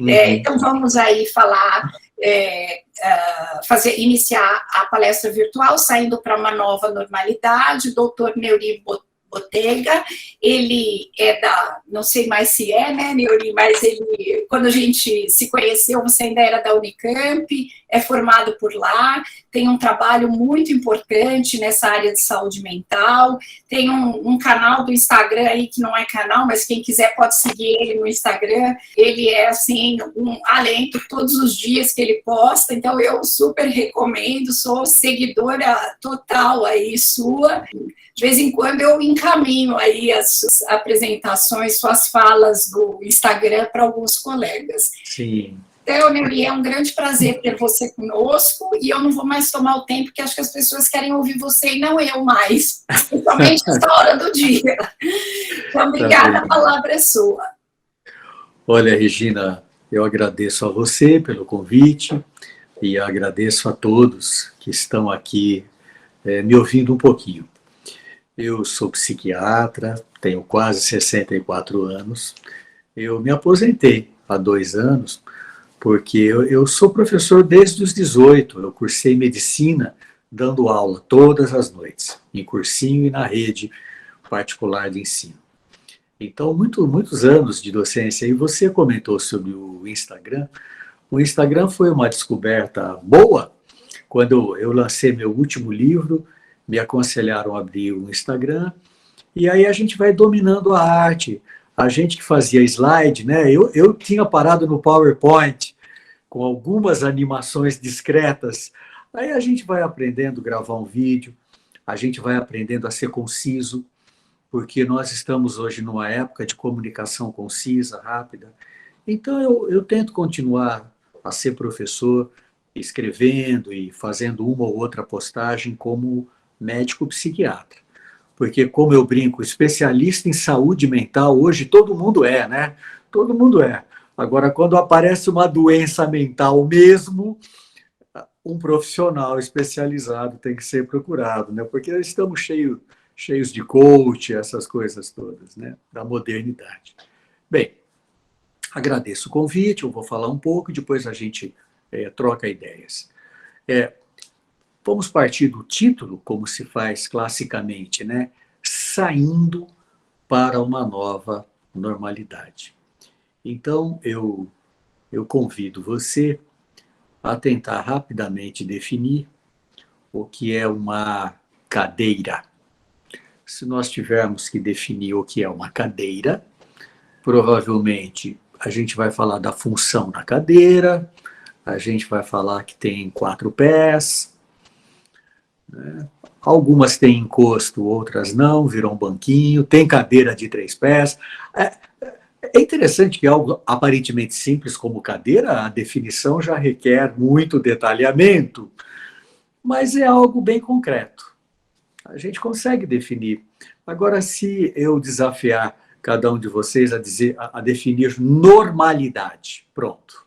Então, vamos aí falar, iniciar a palestra virtual, saindo para uma nova normalidade. Doutor Neuri Botega, ele é não sei mais se é, né, Neuri, mas ele, quando a gente se conheceu, você ainda era da Unicamp, é formado por lá, tem um trabalho muito importante nessa área de saúde mental, tem um canal do Instagram aí, que não é canal, mas quem quiser pode seguir ele no Instagram, ele é, assim, um alento todos os dias que ele posta, então eu super recomendo, sou seguidora total aí sua. De vez em quando eu encaminho aí as suas apresentações, suas falas do Instagram para alguns colegas. Sim. Então, Neuri, é um grande prazer ter você conosco, e eu não vou mais tomar o tempo, porque acho que as pessoas querem ouvir você e não eu mais, principalmente nessa hora do dia. Então, obrigada, a palavra é sua. Olha, Regina, eu agradeço a você pelo convite e agradeço a todos que estão aqui me ouvindo um pouquinho. Eu sou psiquiatra, tenho quase 64 anos. Eu me aposentei há 2 anos, porque eu sou professor desde os 18. Eu cursei medicina, dando aula todas as noites, em cursinho e na rede particular de ensino. Então, muitos anos de docência. E você comentou sobre o Instagram. O Instagram foi uma descoberta boa. Quando eu lancei meu último livro, me aconselharam a abrir o Instagram, e aí a gente vai dominando a arte. A gente que fazia slide, né? Eu tinha parado no PowerPoint, com algumas animações discretas. Aí a gente vai aprendendo a gravar um vídeo, a gente vai aprendendo a ser conciso, porque nós estamos hoje numa época de comunicação concisa, rápida. Então eu tento continuar a ser professor, escrevendo e fazendo uma ou outra postagem como médico psiquiatra. Porque, como eu brinco, especialista em saúde mental, hoje todo mundo é, né? Todo mundo é. Agora, quando aparece uma doença mental mesmo, um profissional especializado tem que ser procurado, né? Porque estamos cheios de coach, essas coisas todas, né? Da modernidade. Bem, agradeço o convite, eu vou falar um pouco e depois a gente troca ideias. Vamos partir do título, como se faz classicamente, né? Saindo para uma nova normalidade. Então, eu convido você a tentar rapidamente definir o que é uma cadeira. Se nós tivermos que definir o que é uma cadeira, provavelmente a gente vai falar da função da cadeira, a gente vai falar que tem 4 pés, né? Algumas têm encosto, outras não, viram um banquinho, tem cadeira de 3 pés. É interessante que algo aparentemente simples como cadeira, a definição já requer muito detalhamento, mas é algo bem concreto. A gente consegue definir. Agora, se eu desafiar cada um de vocês a definir normalidade, pronto.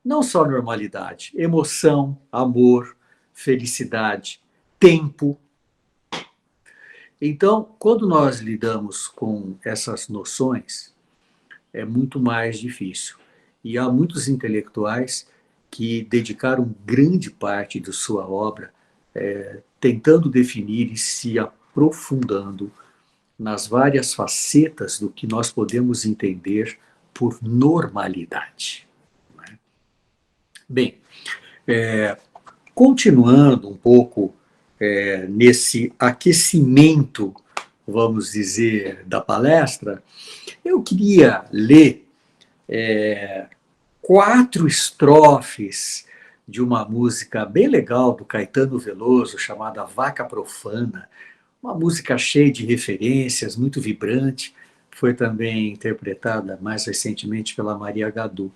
Não só normalidade, emoção, amor, felicidade, tempo. Então, quando nós lidamos com essas noções, é muito mais difícil. E há muitos intelectuais que dedicaram grande parte de sua obra tentando definir e se aprofundando nas várias facetas do que nós podemos entender por normalidade. Bem, continuando um pouco nesse aquecimento, vamos dizer, da palestra, eu queria ler 4 estrofes de uma música bem legal do Caetano Veloso, chamada Vaca Profana, uma música cheia de referências, muito vibrante, foi também interpretada mais recentemente pela Maria Gadu.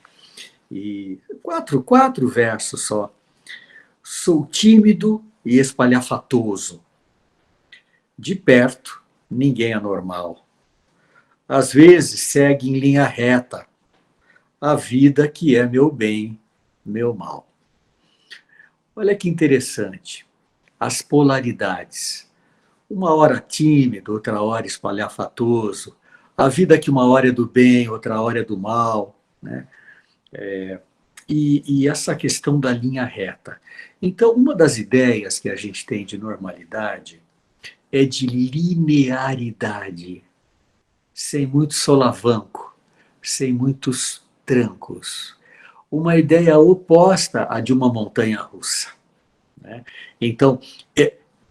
E 4 versos só. Sou tímido e espalhafatoso. De perto, ninguém é normal. Às vezes segue em linha reta a vida que é meu bem, meu mal. Olha que interessante. As polaridades. Uma hora tímido, outra hora espalhafatoso. A vida que uma hora é do bem, outra hora é do mal, né? E essa questão da linha reta. Então, uma das ideias que a gente tem de normalidade é de linearidade, sem muito solavanco, sem muitos trancos. Uma ideia oposta à de uma montanha russa, né? Então,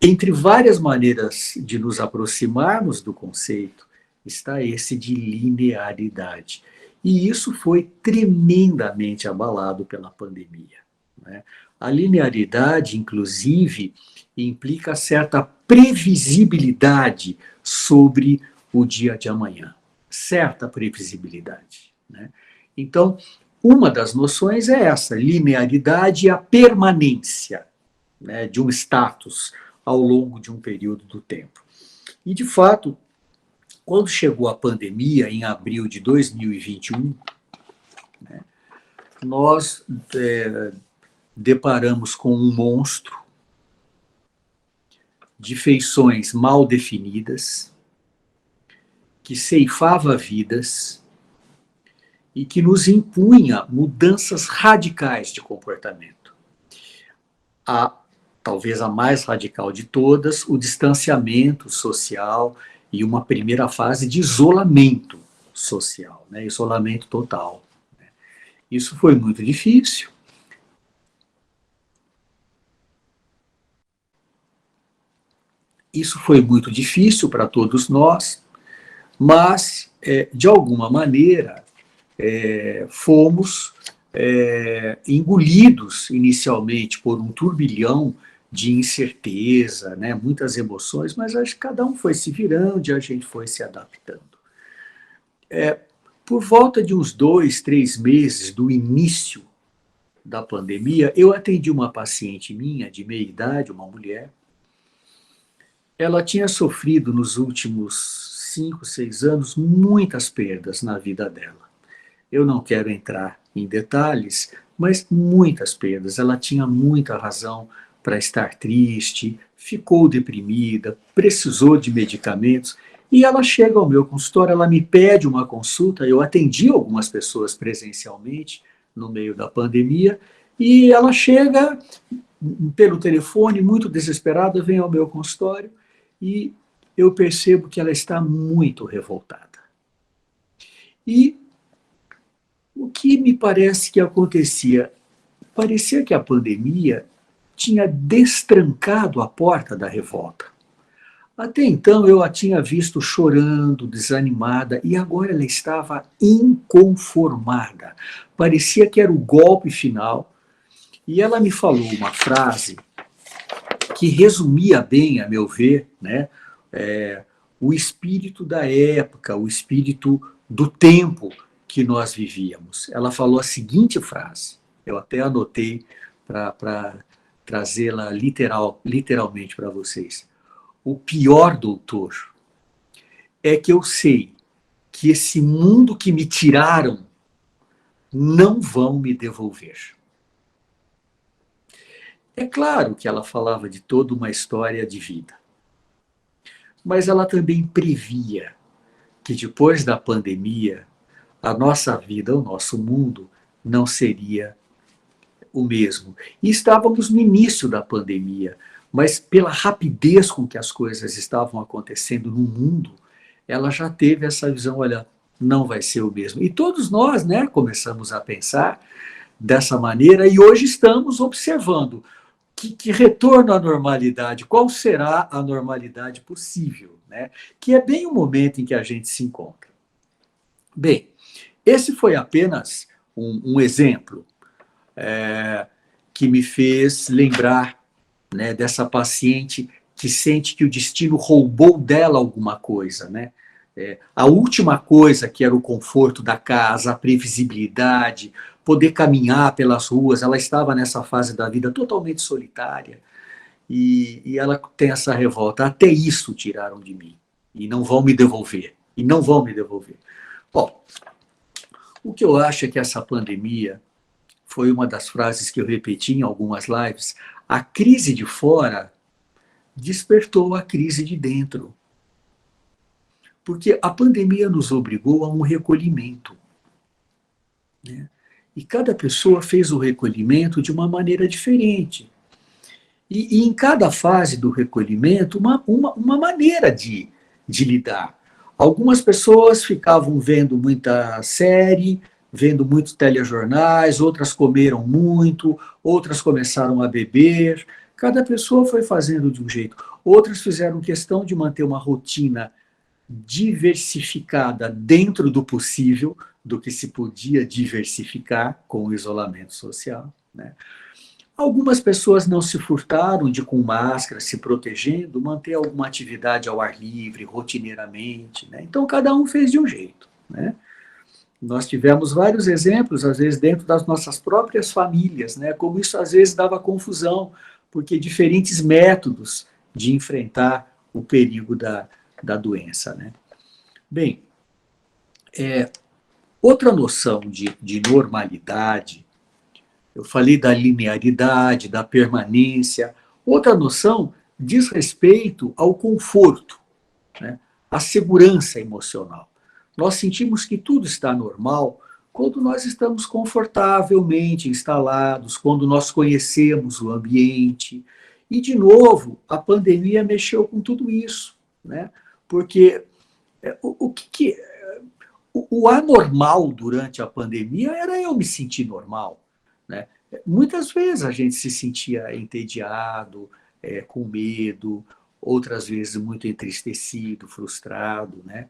entre várias maneiras de nos aproximarmos do conceito, está esse de linearidade. E isso foi tremendamente abalado pela pandemia, né? A linearidade, inclusive, implica certa previsibilidade sobre o dia de amanhã. Certa previsibilidade, né? Então, uma das noções é essa, linearidade e a permanência, né, de um status ao longo de um período do tempo. E, de fato, quando chegou a pandemia, em abril de 2021, né, nós deparamos com um monstro de feições mal definidas, que ceifava vidas e que nos impunha mudanças radicais de comportamento. Talvez a mais radical de todas, o distanciamento social e uma primeira fase de isolamento social, né? Isolamento total. Isso foi muito difícil. Isso foi muito difícil para todos nós, mas, de alguma maneira, fomos engolidos inicialmente por um turbilhão de incerteza, né, muitas emoções, mas acho que cada um foi se virando e a gente foi se adaptando. Por volta de uns 2, 3 meses do início da pandemia, eu atendi uma paciente minha de meia idade, uma mulher. Ela tinha sofrido nos últimos 5, 6 anos muitas perdas na vida dela. Eu não quero entrar em detalhes, mas muitas perdas. Ela tinha muita razão para estar triste, ficou deprimida, precisou de medicamentos, e ela chega ao meu consultório, ela me pede uma consulta, eu atendi algumas pessoas presencialmente no meio da pandemia, e ela chega pelo telefone, muito desesperada, vem ao meu consultório, e eu percebo que ela está muito revoltada. E o que me parece que acontecia? Parecia que a pandemia tinha destrancado a porta da revolta. Até então eu a tinha visto chorando, desanimada, e agora ela estava inconformada. Parecia que era o golpe final. E ela me falou uma frase que resumia bem, a meu ver, né, o espírito da época, o espírito do tempo que nós vivíamos. Ela falou a seguinte frase, eu até anotei para trazê-la literalmente para vocês. O pior, doutor, é que eu sei que esse mundo que me tiraram não vão me devolver. É claro que ela falava de toda uma história de vida, mas ela também previa que depois da pandemia, a nossa vida, o nosso mundo, não seria o mesmo. E estávamos no início da pandemia, mas pela rapidez com que as coisas estavam acontecendo no mundo, ela já teve essa visão, olha, não vai ser o mesmo. E todos nós, né, começamos a pensar dessa maneira e hoje estamos observando que retorno à normalidade, qual será a normalidade possível, né? Que é bem o momento em que a gente se encontra. Bem, esse foi apenas um exemplo que me fez lembrar, né, dessa paciente que sente que o destino roubou dela alguma coisa, né? A última coisa, que era o conforto da casa, a previsibilidade, poder caminhar pelas ruas, ela estava nessa fase da vida totalmente solitária, e ela tem essa revolta, até isso tiraram de mim, e não vão me devolver, e não vão me devolver. Bom, o que eu acho é que essa pandemia foi uma das frases que eu repeti em algumas lives, a crise de fora despertou a crise de dentro. Porque a pandemia nos obrigou a um recolhimento, né? e cada pessoa fez o recolhimento de uma maneira diferente. E em cada fase do recolhimento, uma maneira de lidar. Algumas pessoas ficavam vendo muita série, vendo muitos telejornais, outras comeram muito, outras começaram a beber. Cada pessoa foi fazendo de um jeito. Outras fizeram questão de manter uma rotina diversificada dentro do possível, do que se podia diversificar com o isolamento social, né? Algumas pessoas não se furtaram de, com máscara, se protegendo, manter alguma atividade ao ar livre, rotineiramente, né? Então, cada um fez de um jeito, né? Nós tivemos vários exemplos, às vezes, dentro das nossas próprias famílias, né? Como isso, às vezes, dava confusão, porque diferentes métodos de enfrentar o perigo da doença, né? Bem, outra noção de normalidade, eu falei da linearidade, da permanência. Outra noção diz respeito ao conforto, né? À segurança emocional. Nós sentimos que tudo está normal quando nós estamos confortavelmente instalados, quando nós conhecemos o ambiente. E, de novo, a pandemia mexeu com tudo isso, né? Porque o anormal durante a pandemia era eu me sentir normal, né? Muitas vezes a gente se sentia entediado, com medo, outras vezes muito entristecido, frustrado, né?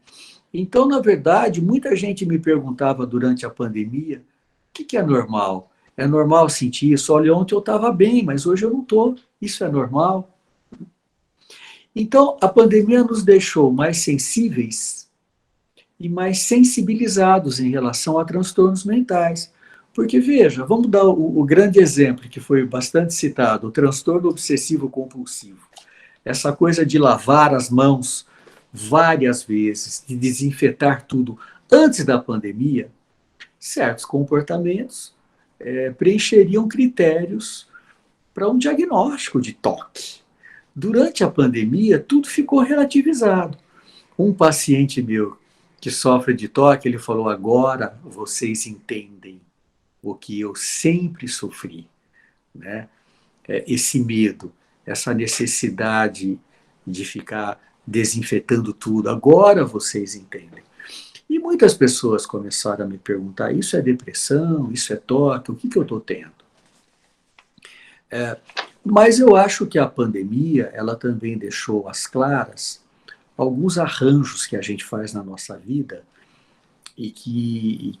Então, na verdade, muita gente me perguntava durante a pandemia, o que é normal? É normal sentir isso? Olha, ontem eu estava bem, mas hoje eu não estou. Isso é normal? Então, a pandemia nos deixou mais sensíveis e mais sensibilizados em relação a transtornos mentais. Porque, veja, vamos dar o grande exemplo que foi bastante citado, o transtorno obsessivo-compulsivo. Essa coisa de lavar as mãos várias vezes, de desinfetar tudo. Antes da pandemia, certos comportamentos preencheriam critérios para um diagnóstico de toque. Durante a pandemia, tudo ficou relativizado. Um paciente meu que sofre de toque, ele falou, agora vocês entendem o que eu sempre sofri, né? Esse medo, essa necessidade de ficar desinfetando tudo, agora vocês entendem. E muitas pessoas começaram a me perguntar, isso é depressão, isso é toque, o que eu estou tendo? Mas eu acho que a pandemia, ela também deixou às claras alguns arranjos que a gente faz na nossa vida e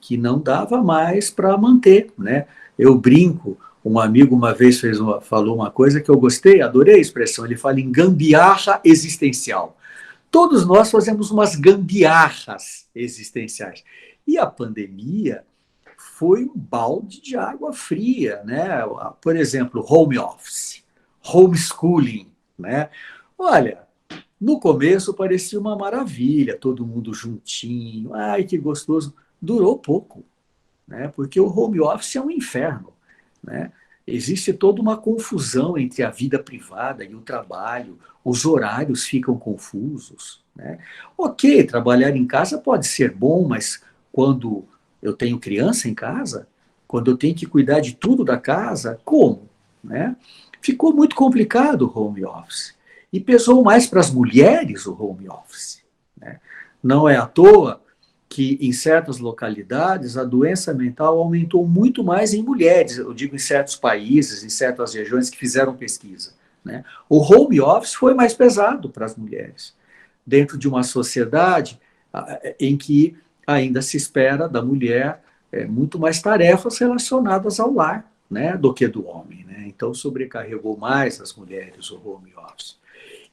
que não dava mais para manter, né? Eu brinco, um amigo uma vez falou uma coisa que eu gostei, adorei a expressão, ele fala em gambiarra existencial. Todos nós fazemos umas gambiarras existenciais. E a pandemia foi um balde de água fria, né? Por exemplo, home office, homeschooling, né? Olha, no começo parecia uma maravilha, todo mundo juntinho, ai que gostoso. Durou pouco, né? Porque o home office é um inferno, né? Existe toda uma confusão entre a vida privada e o trabalho, os horários ficam confusos, né? Ok, trabalhar em casa pode ser bom, mas quando eu tenho criança em casa, quando eu tenho que cuidar de tudo da casa, como? Né? Ficou muito complicado o home office. E pesou mais para as mulheres o home office, né? Não é à toa que em certas localidades a doença mental aumentou muito mais em mulheres, eu digo em certos países, em certas regiões que fizeram pesquisa, né? O home office foi mais pesado para as mulheres, dentro de uma sociedade em que ainda se espera da mulher muito mais tarefas relacionadas ao lar, né, do que do homem, né? Então sobrecarregou mais as mulheres o home office.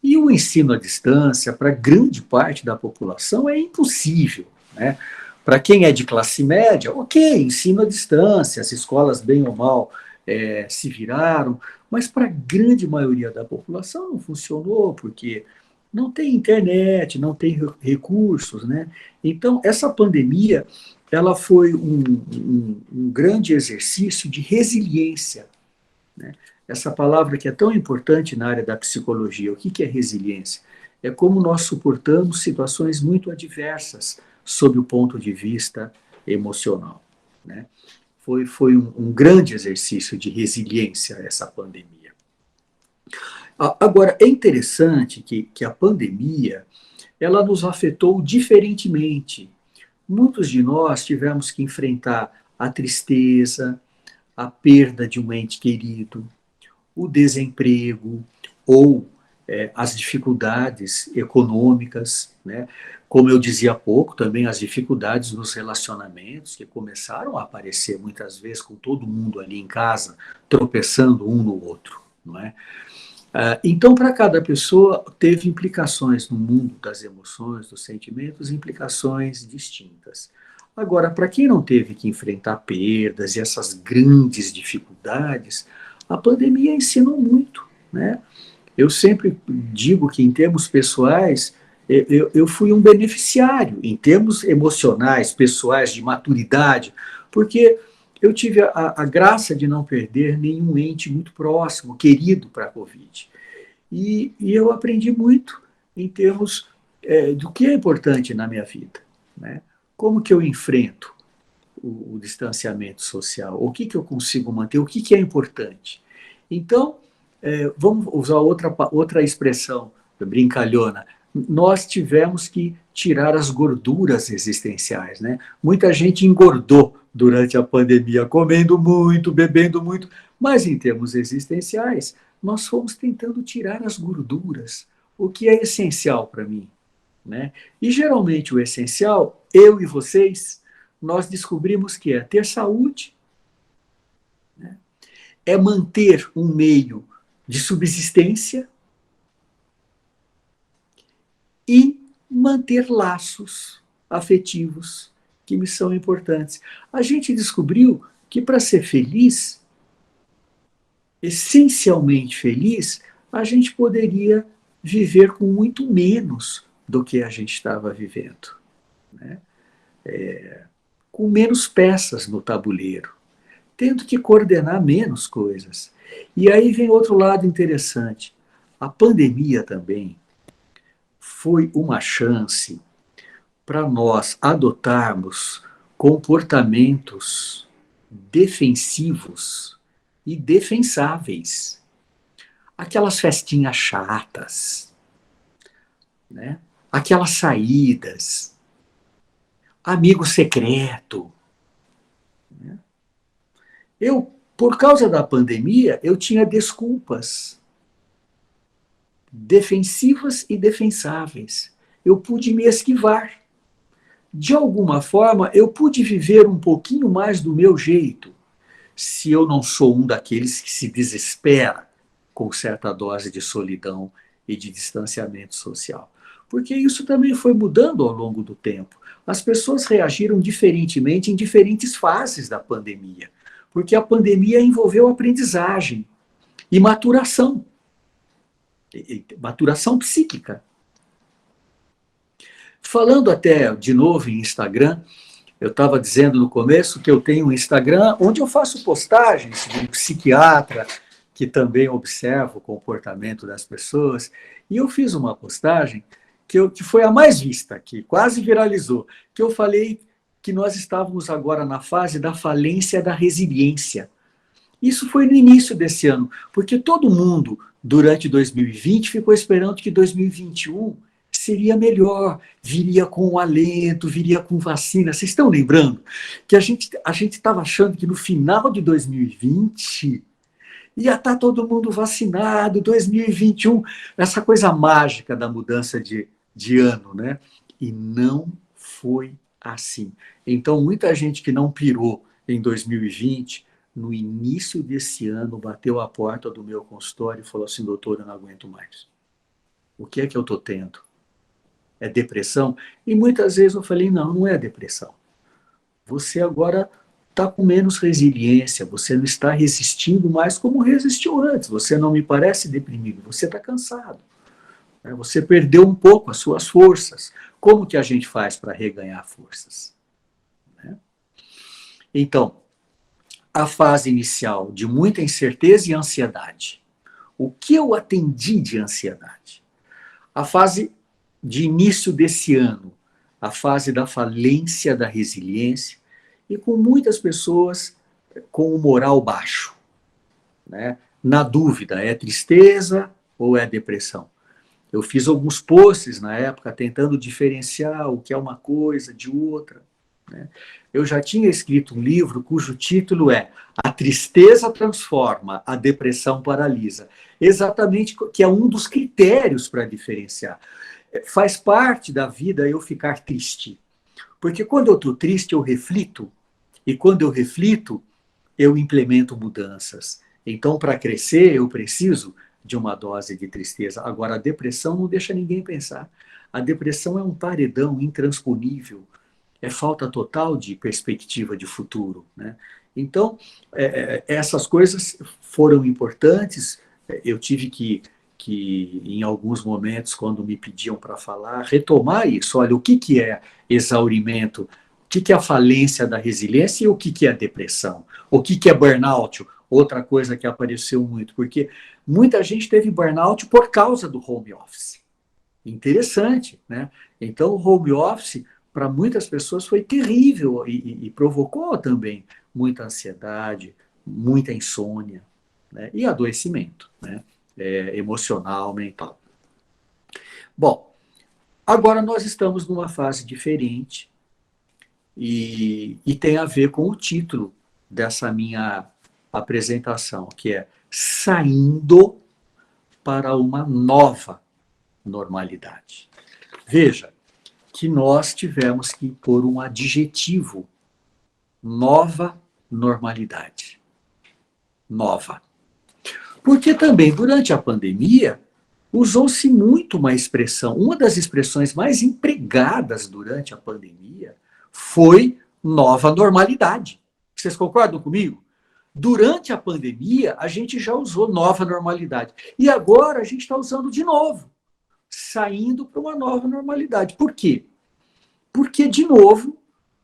E o ensino à distância, para grande parte da população, é impossível, né? Para quem é de classe média, ok, ensino à distância, as escolas, bem ou mal, se viraram, mas para a grande maioria da população não funcionou, porque não tem internet, não tem recursos, né? Então, essa pandemia, ela foi um grande exercício de resiliência, né? Essa palavra que é tão importante na área da psicologia, o que é resiliência? É como nós suportamos situações muito adversas sob o ponto de vista emocional, né? Foi um grande exercício de resiliência essa pandemia. Agora, é interessante que a pandemia, ela nos afetou diferentemente. Muitos de nós tivemos que enfrentar a tristeza, a perda de um ente querido, o desemprego ou as dificuldades econômicas, né? Como eu dizia há pouco, também as dificuldades nos relacionamentos que começaram a aparecer muitas vezes com todo mundo ali em casa, tropeçando um no outro, não é? Então, para cada pessoa, teve implicações no mundo das emoções, dos sentimentos, implicações distintas. Agora, para quem não teve que enfrentar perdas e essas grandes dificuldades, a pandemia ensinou muito, né? Eu sempre digo que, em termos pessoais, eu fui um beneficiário, em termos emocionais, pessoais, de maturidade, porque eu tive a graça de não perder nenhum ente muito próximo, querido para a Covid. E eu aprendi muito em termos do que é importante na minha vida, né? Como que eu enfrento o distanciamento social? O que eu consigo manter? O que é importante? Então, vamos usar outra expressão brincalhona. Nós tivemos que tirar as gorduras existenciais, né? Muita gente engordou durante a pandemia, comendo muito, bebendo muito, mas em termos existenciais, nós fomos tentando tirar as gorduras, o que é essencial para mim, né? E geralmente o essencial, eu e vocês, nós descobrimos que é ter saúde, né? É manter um meio de subsistência e manter laços afetivos que me são importantes. A gente descobriu que para ser feliz, essencialmente feliz, a gente poderia viver com muito menos do que a gente estava vivendo, né? Com menos peças no tabuleiro, tendo que coordenar menos coisas. E aí vem outro lado interessante. A pandemia também foi uma chance para nós adotarmos comportamentos defensivos e defensáveis. Aquelas festinhas chatas, né? Aquelas saídas, amigo secreto. Né? Por causa da pandemia, eu tinha desculpas defensivas e defensáveis. Eu pude me esquivar. De alguma forma, eu pude viver um pouquinho mais do meu jeito, se eu não sou um daqueles que se desespera com certa dose de solidão e de distanciamento social. Porque isso também foi mudando ao longo do tempo. As pessoas reagiram diferentemente em diferentes fases da pandemia, porque a pandemia envolveu aprendizagem e maturação psíquica. Falando até de novo em Instagram, eu estava dizendo no começo que eu tenho um Instagram onde eu faço postagens de um psiquiatra que também observa o comportamento das pessoas, e eu fiz uma postagem que foi a mais vista, que quase viralizou, que eu falei que nós estávamos agora na fase da falência da resiliência. Isso foi no início desse ano, porque todo mundo, durante 2020, ficou esperando que 2021 seria melhor, viria com alento, viria com vacina. Vocês estão lembrando que a gente estava achando que no final de 2020 ia estar todo mundo vacinado, 2021, essa coisa mágica da mudança de ano, né? E não foi assim. Então, muita gente que não pirou em 2020, no início desse ano, bateu a porta do meu consultório e falou assim: doutor, eu não aguento mais. O que é que eu estou tendo? É depressão? E muitas vezes eu falei: não, não é depressão. Você agora está com menos resiliência, você não está resistindo mais como resistiu antes, você não me parece deprimido, você está cansado. Você perdeu um pouco as suas forças. Como que a gente faz para reganhar forças? Então, a fase inicial de muita incerteza e ansiedade. O que eu atendi de ansiedade? A fase de início desse ano, a fase da falência da resiliência, e com muitas pessoas com o moral baixo, né? Na dúvida, é tristeza ou é depressão? Eu fiz alguns posts na época tentando diferenciar o que é uma coisa de outra, né? Eu já tinha escrito um livro cujo título é A Tristeza Transforma, a Depressão Paralisa. Exatamente, que é um dos critérios para diferenciar. Faz parte da vida eu ficar triste. Porque quando eu estou triste, eu reflito. E quando eu reflito, eu implemento mudanças. Então, para crescer, eu preciso de uma dose de tristeza. Agora, a depressão não deixa ninguém pensar. A depressão é um paredão intransponível. É falta total de perspectiva de futuro, né? Então, essas coisas foram importantes. Eu tive que, em alguns momentos, quando me pediam para falar, retomar isso. Olha, o que é exaurimento? O que é a falência da resiliência e o que é depressão? O que é burnout? Outra coisa que apareceu muito, porque muita gente teve burnout por causa do home office. Interessante, né? Então, o home office, para muitas pessoas, foi terrível e provocou também muita ansiedade, muita insônia, né? E adoecimento, né? Emocional, mental. Bom, agora nós estamos numa fase diferente e tem a ver com o título dessa minha apresentação, que é Saindo para uma Nova Normalidade. Veja que nós tivemos que pôr um adjetivo, nova normalidade. Nova. Porque também, durante a pandemia, usou-se muito uma expressão, uma das expressões mais empregadas durante a pandemia foi nova normalidade. Vocês concordam comigo? Durante a pandemia, a gente já usou nova normalidade. E agora a gente está usando de novo, saindo para uma nova normalidade. Por quê? Porque, de novo,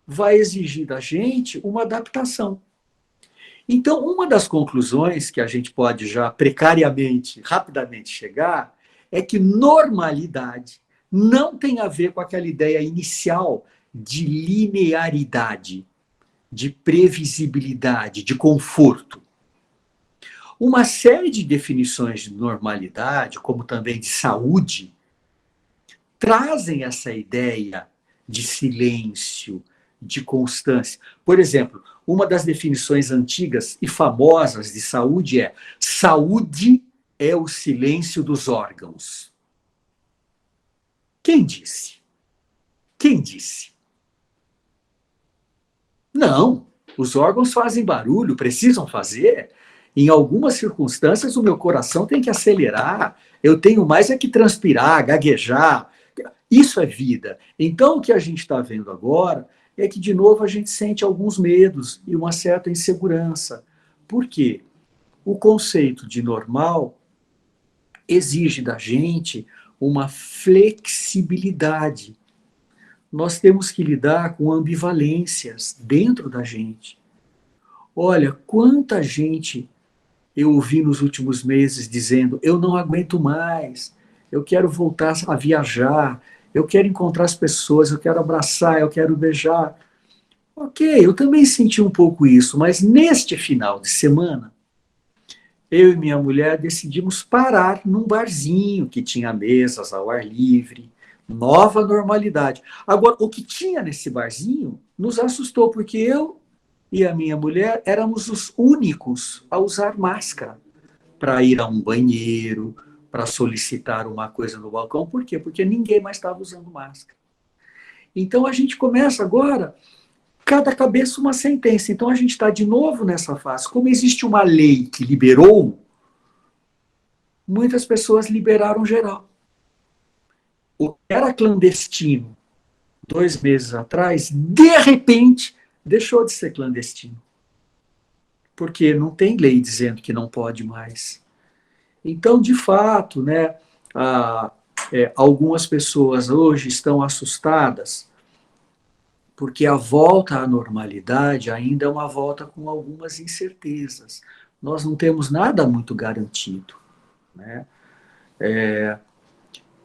vai exigir da gente uma adaptação. Então, uma das conclusões que a gente pode já precariamente, rapidamente chegar, é que normalidade não tem a ver com aquela ideia inicial de linearidade, de previsibilidade, de conforto. Uma série de definições de normalidade, como também de saúde, trazem essa ideia de silêncio, de constância. Por exemplo, uma das definições antigas e famosas de saúde é: saúde é o silêncio dos órgãos. Quem disse? Quem disse? Não, os órgãos fazem barulho, precisam fazer. Em algumas circunstâncias, o meu coração tem que acelerar, eu tenho mais é que transpirar, gaguejar. Isso é vida. Então, o que a gente está vendo agora é que, de novo, a gente sente alguns medos e uma certa insegurança. Por quê? O conceito de normal exige da gente uma flexibilidade. Nós temos que lidar com ambivalências dentro da gente. Olha, quanta gente eu ouvi nos últimos meses dizendo: eu não aguento mais, eu quero voltar a viajar, eu quero encontrar as pessoas, eu quero abraçar, eu quero beijar. Ok, eu também senti um pouco isso, mas neste final de semana, eu e minha mulher decidimos parar num barzinho que tinha mesas ao ar livre, nova normalidade. Agora, o que tinha nesse barzinho nos assustou, porque eu e a minha mulher éramos os únicos a usar máscara para ir a um banheiro, para solicitar uma coisa no balcão. Por quê? Porque ninguém mais estava usando máscara. Então, a gente começa agora, cada cabeça uma sentença. Então, a gente está de novo nessa fase. Como existe uma lei que liberou, muitas pessoas liberaram geral. O que era clandestino 2 meses atrás, de repente, deixou de ser clandestino. Porque não tem lei dizendo que não pode mais. Então, de fato, né, algumas pessoas hoje estão assustadas porque a volta à normalidade ainda é uma volta com algumas incertezas. Nós não temos nada muito garantido, né?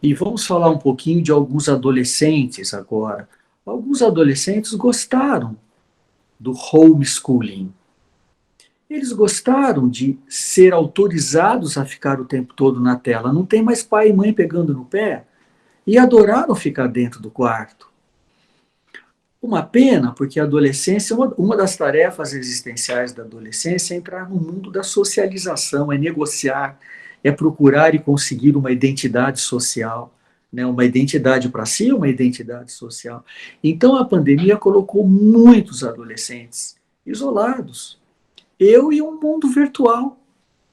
E vamos falar um pouquinho de alguns adolescentes agora. Alguns adolescentes gostaram do homeschooling. Eles gostaram de ser autorizados a ficar o tempo todo na tela. Não tem mais pai e mãe pegando no pé. E adoraram ficar dentro do quarto. Uma pena, porque a adolescência, uma das tarefas existenciais da adolescência é entrar no mundo da socialização, é negociar, é procurar e conseguir uma identidade social, né? Uma identidade para si, uma identidade social. Então a pandemia colocou muitos adolescentes isolados. Eu e um mundo virtual,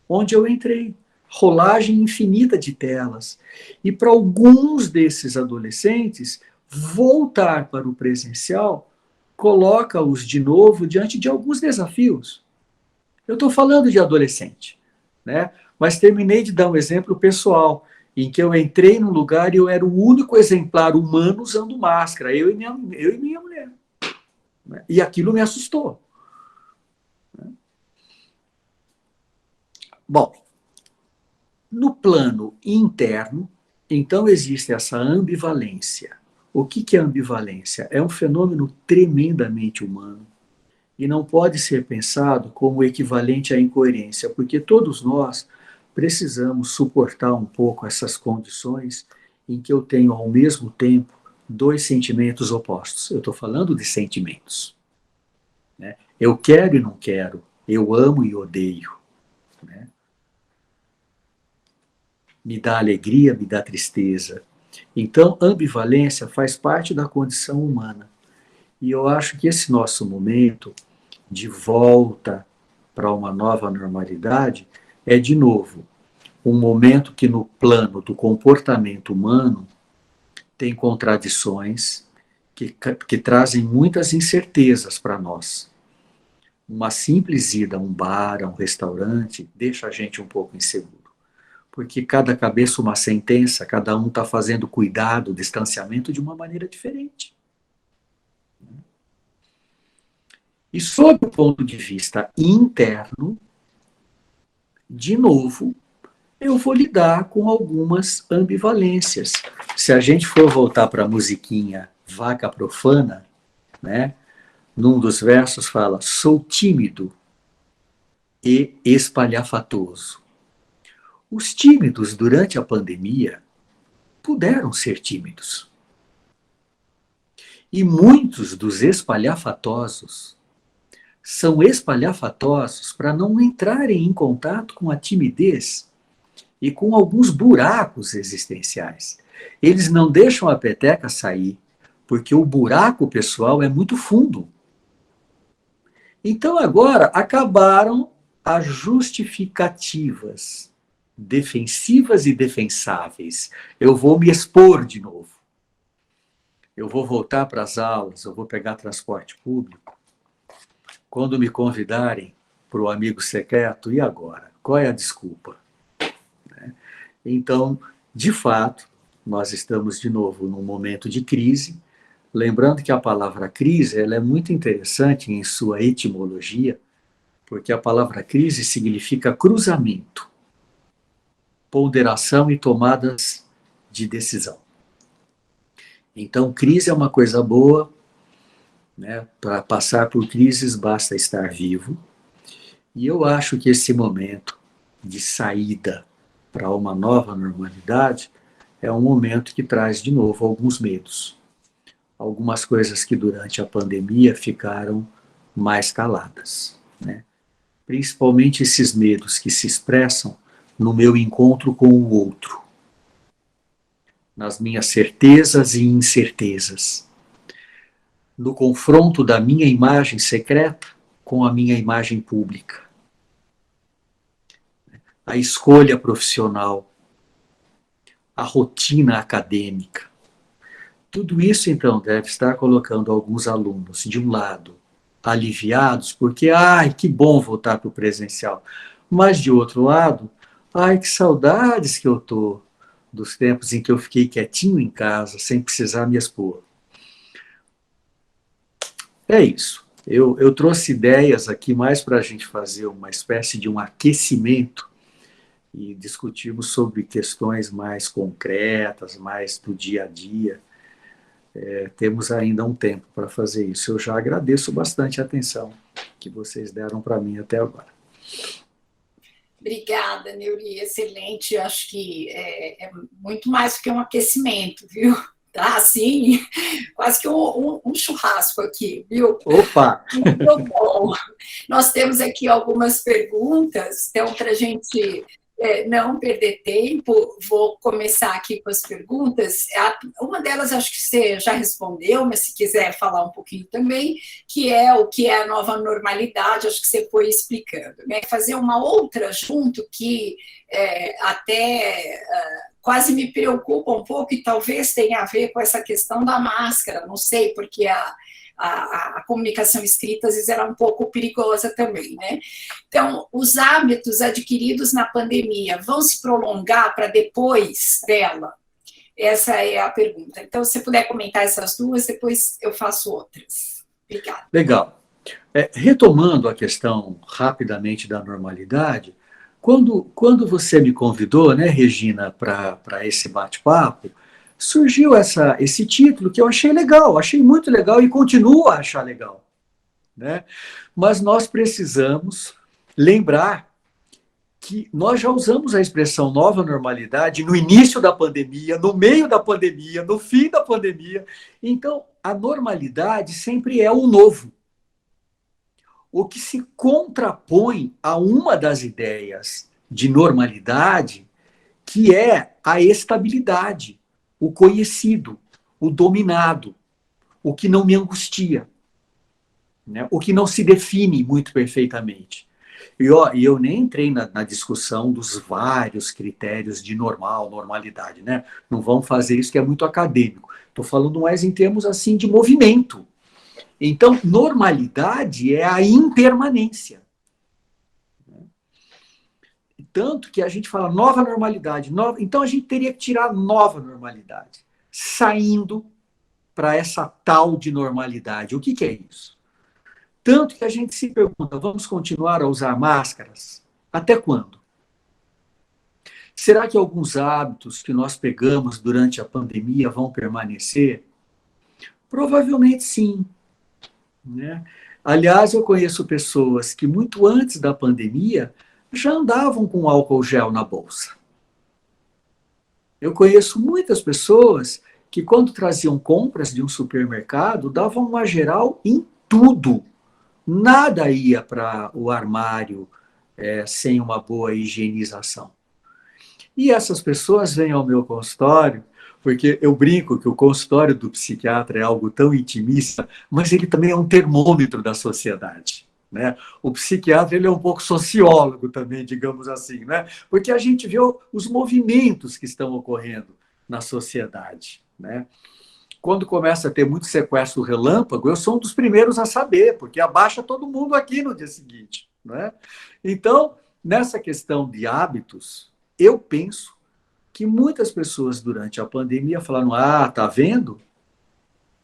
onde eu entrei. Rolagem infinita de telas. E para alguns desses adolescentes, voltar para o presencial coloca-os de novo diante de alguns desafios. Eu estou falando de adolescente, né? Mas terminei de dar um exemplo pessoal, em que eu entrei num lugar e eu era o único exemplar humano usando máscara, eu e minha mulher. Né? E aquilo me assustou. Bom, no plano interno, então existe essa ambivalência. O que é ambivalência? É um fenômeno tremendamente humano e não pode ser pensado como equivalente à incoerência, porque todos nós precisamos suportar um pouco essas condições em que eu tenho ao mesmo tempo dois sentimentos opostos. Eu estou falando de sentimentos. Né? Eu quero e não quero, eu amo e odeio. Né? Me dá alegria, me dá tristeza. Então, ambivalência faz parte da condição humana. E eu acho que esse nosso momento de volta para uma nova normalidade é, de novo, um momento que, no plano do comportamento humano, tem contradições que trazem muitas incertezas para nós. Uma simples ida a um bar, a um restaurante, deixa a gente um pouco inseguro. Porque cada cabeça uma sentença, cada um está fazendo cuidado, distanciamento de uma maneira diferente. E sob o ponto de vista interno, de novo, eu vou lidar com algumas ambivalências. Se a gente for voltar para a musiquinha Vaca Profana, né, num dos versos fala: sou tímido e espalhafatoso. Os tímidos durante a pandemia puderam ser tímidos. E muitos dos espalhafatosos são espalhafatosos para não entrarem em contato com a timidez e com alguns buracos existenciais. Eles não deixam a peteca sair, porque o buraco pessoal é muito fundo. Então agora acabaram as justificativas defensivas e defensáveis. Eu vou me expor de novo. Eu vou voltar para as aulas, eu vou pegar transporte público. Quando me convidarem para o amigo secreto, e agora? Qual é a desculpa? Então, de fato, nós estamos de novo num momento de crise. Lembrando que a palavra crise ela é muito interessante em sua etimologia, porque a palavra crise significa cruzamento, ponderação e tomadas de decisão. Então, crise é uma coisa boa, né? Para passar por crises basta estar vivo. E eu acho que esse momento de saída para uma nova normalidade é um momento que traz de novo alguns medos. Algumas coisas que durante a pandemia ficaram mais caladas, né? Principalmente esses medos que se expressam no meu encontro com o outro, nas minhas certezas e incertezas, no confronto da minha imagem secreta com a minha imagem pública, a escolha profissional, a rotina acadêmica. Tudo isso, então, deve estar colocando alguns alunos, de um lado, aliviados, porque, ai, que bom voltar para o presencial. Mas, de outro lado, ai, que saudades que eu estou dos tempos em que eu fiquei quietinho em casa, sem precisar me expor. É isso. Eu trouxe ideias aqui mais para a gente fazer uma espécie de um aquecimento e discutirmos sobre questões mais concretas, mais do dia a dia. Temos ainda um tempo para fazer isso. Eu já agradeço bastante a atenção que vocês deram para mim até agora. Obrigada, Neuri, excelente. Acho que é muito mais do que um aquecimento, viu? Tá, assim, quase que um churrasco aqui, viu? Opa! Muito bom. Nós temos aqui algumas perguntas, então, para a gente não perder tempo, vou começar aqui com as perguntas. Uma delas acho que você já respondeu, mas se quiser falar um pouquinho também, que é o que é a nova normalidade, acho que você foi explicando, né? Fazer uma outra junto que até quase me preocupa um pouco e talvez tenha a ver com essa questão da máscara, não sei, porque a comunicação escrita às vezes era um pouco perigosa também, né? Então, os hábitos adquiridos na pandemia vão se prolongar para depois dela? Essa é a pergunta. Então, se você puder comentar essas duas, depois eu faço outras. Obrigada. Legal. Retomando a questão rapidamente da normalidade, quando você me convidou, né, Regina, para esse bate-papo, surgiu esse título que eu achei legal, achei muito legal e continuo a achar legal, né? Mas nós precisamos lembrar que nós já usamos a expressão nova normalidade no início da pandemia, no meio da pandemia, no fim da pandemia. Então, a normalidade sempre é o novo. O que se contrapõe a uma das ideias de normalidade, que é a estabilidade, o conhecido, o dominado, o que não me angustia, né? O que não se define muito perfeitamente. E eu nem entrei na discussão dos vários critérios de normalidade, né? Não vamos fazer isso que é muito acadêmico. Estou falando mais em termos assim de movimento. Então, normalidade é a impermanência. Tanto que a gente fala nova normalidade. Então, a gente teria que tirar a nova normalidade, saindo para essa tal de normalidade. O que é isso? Tanto que a gente se pergunta, vamos continuar a usar máscaras? Até quando? Será que alguns hábitos que nós pegamos durante a pandemia vão permanecer? Provavelmente sim, né? Aliás, eu conheço pessoas que muito antes da pandemia já andavam com álcool gel na bolsa. Eu conheço muitas pessoas que, quando traziam compras de um supermercado, davam uma geral em tudo. Nada ia para o armário sem uma boa higienização. E essas pessoas vêm ao meu consultório, porque eu brinco que o consultório do psiquiatra é algo tão intimista, mas ele também é um termômetro da sociedade, né? O psiquiatra, ele é um pouco sociólogo também, digamos assim, né? Porque a gente vê os movimentos que estão ocorrendo na sociedade, né? Quando começa a ter muito sequestro relâmpago, eu sou um dos primeiros a saber, porque abaixa todo mundo aqui no dia seguinte, né? Então, nessa questão de hábitos, eu penso que muitas pessoas durante a pandemia falaram: tá vendo?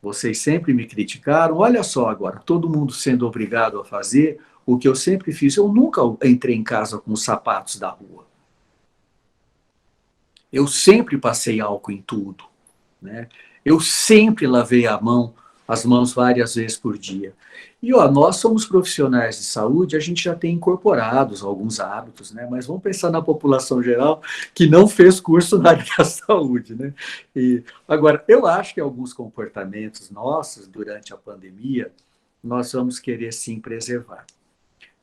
Vocês sempre me criticaram, olha só agora, todo mundo sendo obrigado a fazer o que eu sempre fiz. Eu nunca entrei em casa com os sapatos da rua. Eu sempre passei álcool em tudo, né? Eu sempre lavei as mãos várias vezes por dia. E nós somos profissionais de saúde, a gente já tem incorporados alguns hábitos, né? Mas vamos pensar na população geral que não fez curso na área da saúde, né? E, agora, eu acho que alguns comportamentos nossos durante a pandemia, nós vamos querer sim preservar.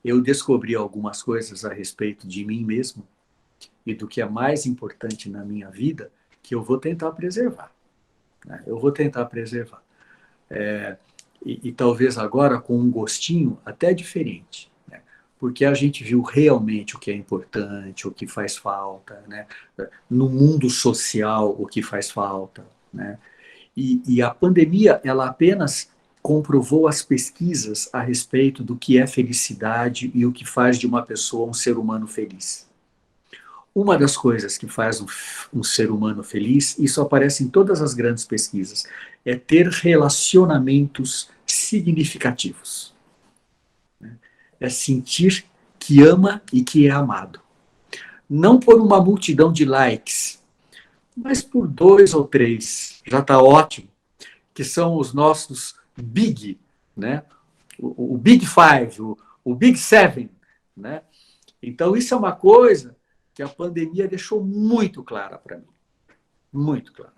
Eu descobri algumas coisas a respeito de mim mesmo e do que é mais importante na minha vida que eu vou tentar preservar. Eu vou tentar preservar. E talvez agora com um gostinho até diferente, né? Porque a gente viu realmente o que é importante, o que faz falta, né? No mundo social, o que faz falta, né? E a pandemia, ela apenas comprovou as pesquisas a respeito do que é felicidade e o que faz de uma pessoa um ser humano feliz. Uma das coisas que faz um ser humano feliz, isso aparece em todas as grandes pesquisas, é ter relacionamentos significativos. É sentir que ama e que é amado. Não por uma multidão de likes, mas por 2 ou 3, já está ótimo, que são os nossos big, né? O Big Five, o Big Seven, né? Então, isso é uma coisa que a pandemia deixou muito clara para mim. Muito clara.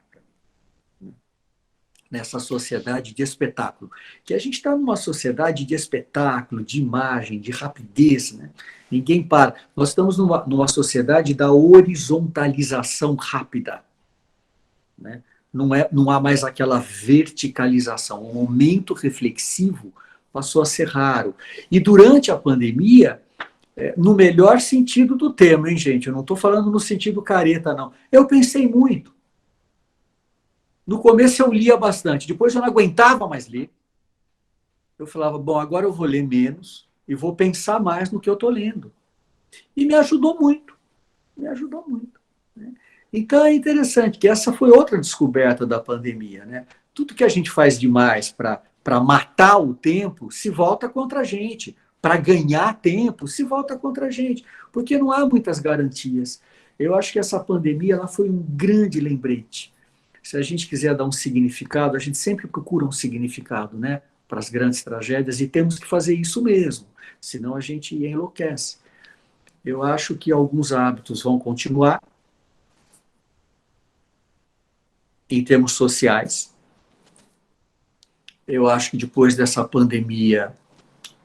Nessa sociedade de espetáculo. Que a gente está numa sociedade de espetáculo, de imagem, de rapidez, né? Ninguém para. Nós estamos numa sociedade da horizontalização rápida, né? Não há mais aquela verticalização. O momento reflexivo passou a ser raro. E durante a pandemia, no melhor sentido do termo, hein, gente? Eu não estou falando no sentido careta, não. Eu pensei muito. No começo eu lia bastante, depois eu não aguentava mais ler. Eu falava, bom, agora eu vou ler menos e vou pensar mais no que eu estou lendo. E me ajudou muito, né? Então é interessante que essa foi outra descoberta da pandemia, né? Tudo que a gente faz demais para matar o tempo se volta contra a gente. Para ganhar tempo se volta contra a gente, porque não há muitas garantias. Eu acho que essa pandemia ela foi um grande lembrete. Se a gente quiser dar um significado, a gente sempre procura um significado, né, para as grandes tragédias, e temos que fazer isso mesmo, senão a gente enlouquece. Eu acho que alguns hábitos vão continuar em termos sociais. Eu acho que depois dessa pandemia,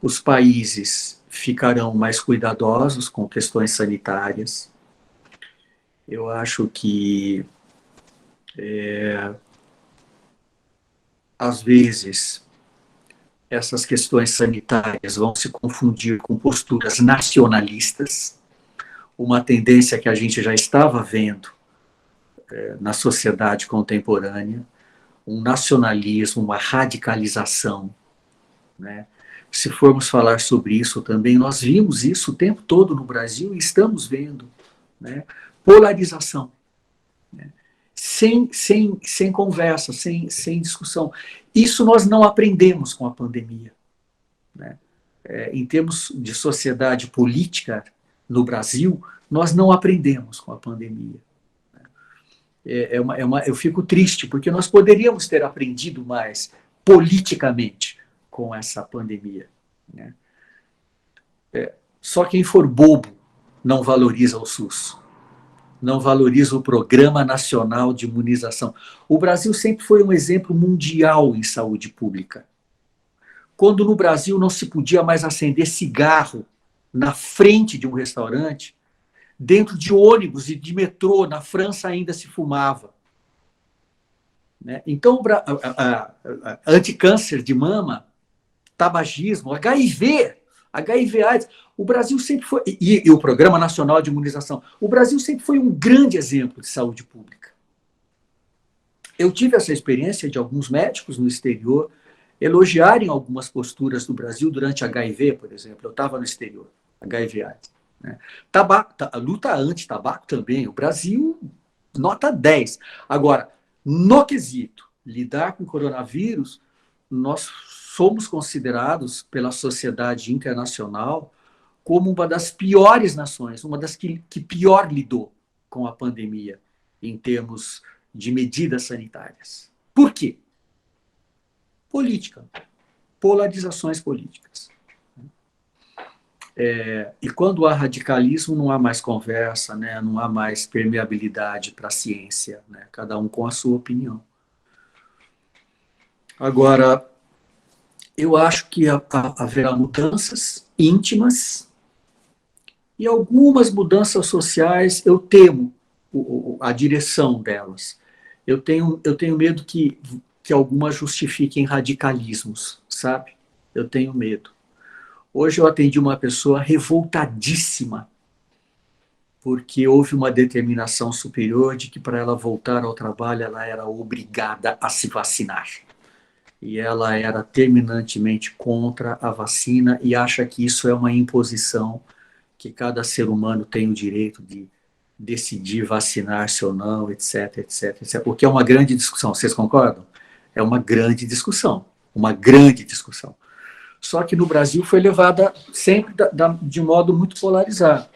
os países ficarão mais cuidadosos com questões sanitárias. Eu acho que às vezes, essas questões sanitárias vão se confundir com posturas nacionalistas, uma tendência que a gente já estava vendo na sociedade contemporânea, um nacionalismo, uma radicalização, né? Se formos falar sobre isso também, nós vimos isso o tempo todo no Brasil e estamos vendo, né? Polarização, né? Sem conversa, sem discussão. Isso nós não aprendemos com a pandemia, né? Em termos de sociedade política no Brasil, nós não aprendemos com a pandemia. Eu fico triste, porque nós poderíamos ter aprendido mais politicamente com essa pandemia, né? Só quem for bobo não valoriza o SUS. Não valoriza o Programa Nacional de Imunização. O Brasil sempre foi um exemplo mundial em saúde pública. Quando no Brasil não se podia mais acender cigarro na frente de um restaurante, dentro de ônibus e de metrô, na França ainda se fumava, né? Então, anticâncer de mama, tabagismo, HIV/AIDS, o Brasil sempre foi, e o Programa Nacional de Imunização, o Brasil sempre foi um grande exemplo de saúde pública. Eu tive essa experiência de alguns médicos no exterior elogiarem algumas posturas do Brasil durante HIV, por exemplo. Eu estava no exterior, HIV/AIDS, né? A luta anti-tabaco também, o Brasil, nota 10. Agora, no quesito lidar com o coronavírus, nós somos considerados pela sociedade internacional como uma das piores nações, uma das que pior lidou com a pandemia em termos de medidas sanitárias. Por quê? Política. Polarizações políticas. E quando há radicalismo, não há mais conversa, né? Não há mais permeabilidade para a ciência, né? Cada um com a sua opinião. Agora, eu acho que haverá mudanças íntimas e algumas mudanças sociais, eu temo a direção delas. Eu tenho medo que algumas justifiquem radicalismos, sabe? Eu tenho medo. Hoje eu atendi uma pessoa revoltadíssima, porque houve uma determinação superior de que para ela voltar ao trabalho ela era obrigada a se vacinar. E ela era terminantemente contra a vacina e acha que isso é uma imposição, que cada ser humano tem o direito de decidir vacinar-se ou não, etc, etc, etc. O que é uma grande discussão, vocês concordam? É uma grande discussão, uma grande discussão. Só que no Brasil foi levada sempre de modo muito polarizado.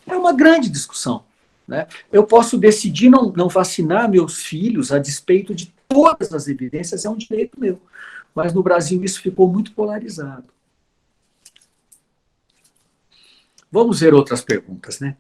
É uma grande discussão, né? Eu posso decidir não vacinar meus filhos a despeito de todas as evidências, é um direito meu. Mas no Brasil isso ficou muito polarizado. Vamos ver outras perguntas, né?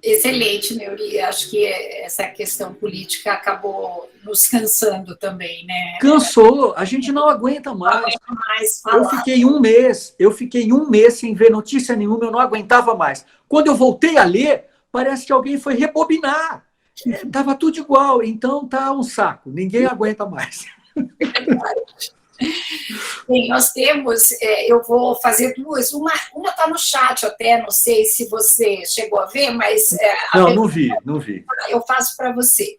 Excelente, Neuri. Acho que essa questão política acabou nos cansando também, né? Cansou, a gente não aguenta mais. Não mais falar. Eu fiquei um mês sem ver notícia nenhuma, eu não aguentava mais. Quando eu voltei a ler, parece que alguém foi rebobinar. Estava tudo igual, então tá um saco, ninguém aguenta mais. Bem, nós temos, eu vou fazer duas, uma está no chat até, não sei se você chegou a ver, mas... Não vi. Eu faço para você.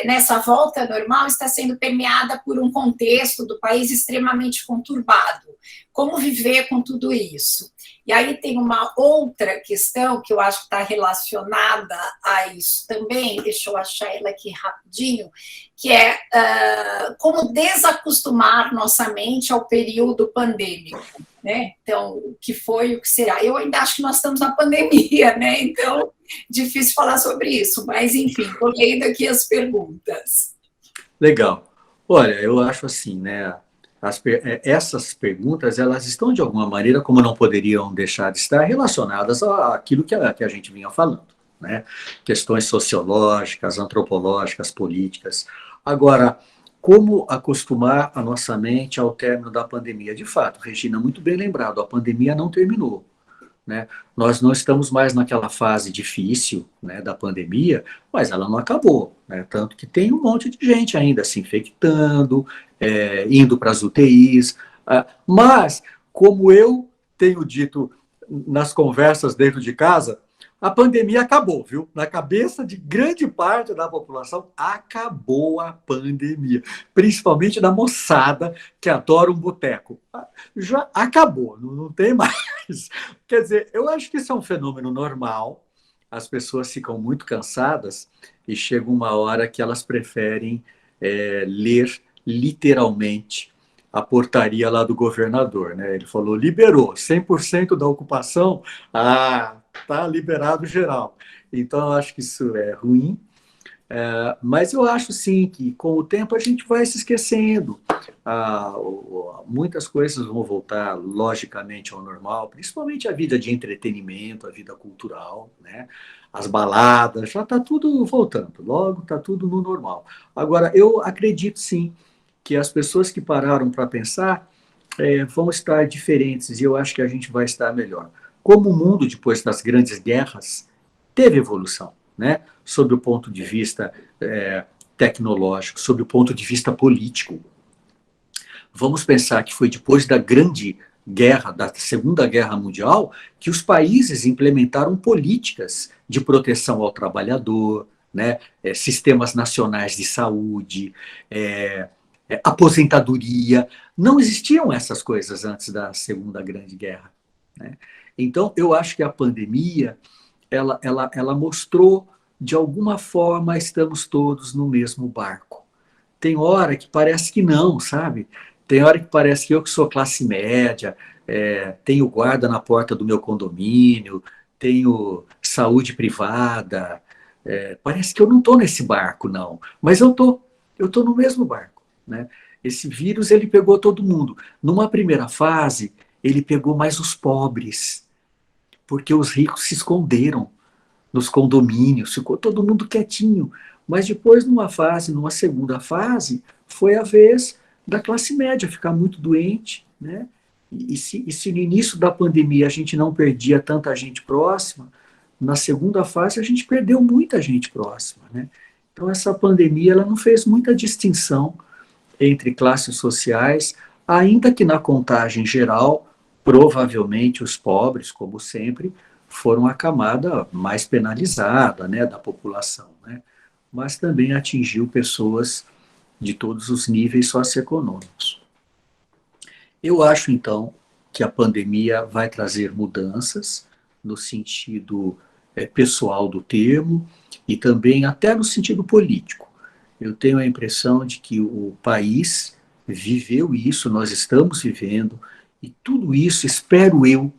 Nessa volta normal está sendo permeada por um contexto do país extremamente conturbado. Como viver com tudo isso? E aí tem uma outra questão que eu acho que está relacionada a isso também, deixa eu achar ela aqui rapidinho, que é como desacostumar nossa mente ao período pandêmico, né? Então, o que foi, o que será? Eu ainda acho que nós estamos na pandemia, né? Então, difícil falar sobre isso, mas, enfim, estou lendo aqui as perguntas. Legal. Olha, eu acho assim, né? Essas perguntas, elas estão, de alguma maneira, como não poderiam deixar de estar, relacionadas àquilo que a gente vinha falando, né? Questões sociológicas, antropológicas, políticas. Agora, como acostumar a nossa mente ao término da pandemia? De fato, Regina, muito bem lembrado, a pandemia não terminou, né? Nós não estamos mais naquela fase difícil, né, da pandemia, mas ela não acabou, né? Tanto que tem um monte de gente ainda se infectando, indo para as UTIs, mas, como eu tenho dito nas conversas dentro de casa, a pandemia acabou, viu? Na cabeça de grande parte da população, acabou a pandemia. Principalmente da moçada que adora um boteco. Já acabou, não tem mais. Quer dizer, eu acho que isso é um fenômeno normal. As pessoas ficam muito cansadas e chega uma hora que elas preferem ler literalmente a portaria lá do governador, né? Ele falou, liberou 100% da ocupação, tá liberado geral. Então, eu acho que isso é ruim, mas eu acho sim que com o tempo a gente vai se esquecendo. Muitas coisas vão voltar logicamente ao normal, principalmente a vida de entretenimento, a vida cultural, né? As baladas, já está tudo voltando, logo está tudo no normal. Agora, eu acredito sim que as pessoas que pararam para pensar vão estar diferentes e eu acho que a gente vai estar melhor. Como o mundo, depois das grandes guerras, teve evolução, né? Sob o ponto de vista tecnológico, sob o ponto de vista político. Vamos pensar que foi depois da grande guerra, da Segunda Guerra Mundial, que os países implementaram políticas de proteção ao trabalhador, né? Sistemas nacionais de saúde, aposentadoria. Não existiam essas coisas antes da Segunda Grande Guerra, né? Então, eu acho que a pandemia, ela mostrou, de alguma forma, estamos todos no mesmo barco. Tem hora que parece que não, sabe? Tem hora que parece que eu que sou classe média, tenho guarda na porta do meu condomínio, tenho saúde privada, parece que eu não estou nesse barco, não. Mas eu estou no mesmo barco, né? Esse vírus, ele pegou todo mundo. Numa primeira fase, ele pegou mais os pobres, porque os ricos se esconderam nos condomínios, ficou todo mundo quietinho. Mas depois, numa segunda fase, foi a vez da classe média ficar muito doente, né? E se no início da pandemia a gente não perdia tanta gente próxima, na segunda fase a gente perdeu muita gente próxima, né? Então essa pandemia, ela não fez muita distinção entre classes sociais, ainda que na contagem geral, provavelmente os pobres, como sempre, foram a camada mais penalizada, né, da população, né? Mas também atingiu pessoas de todos os níveis socioeconômicos. Eu acho, então, que a pandemia vai trazer mudanças no sentido pessoal do termo e também até no sentido político. Eu tenho a impressão de que o país viveu isso, nós estamos vivendo, e tudo isso, espero eu,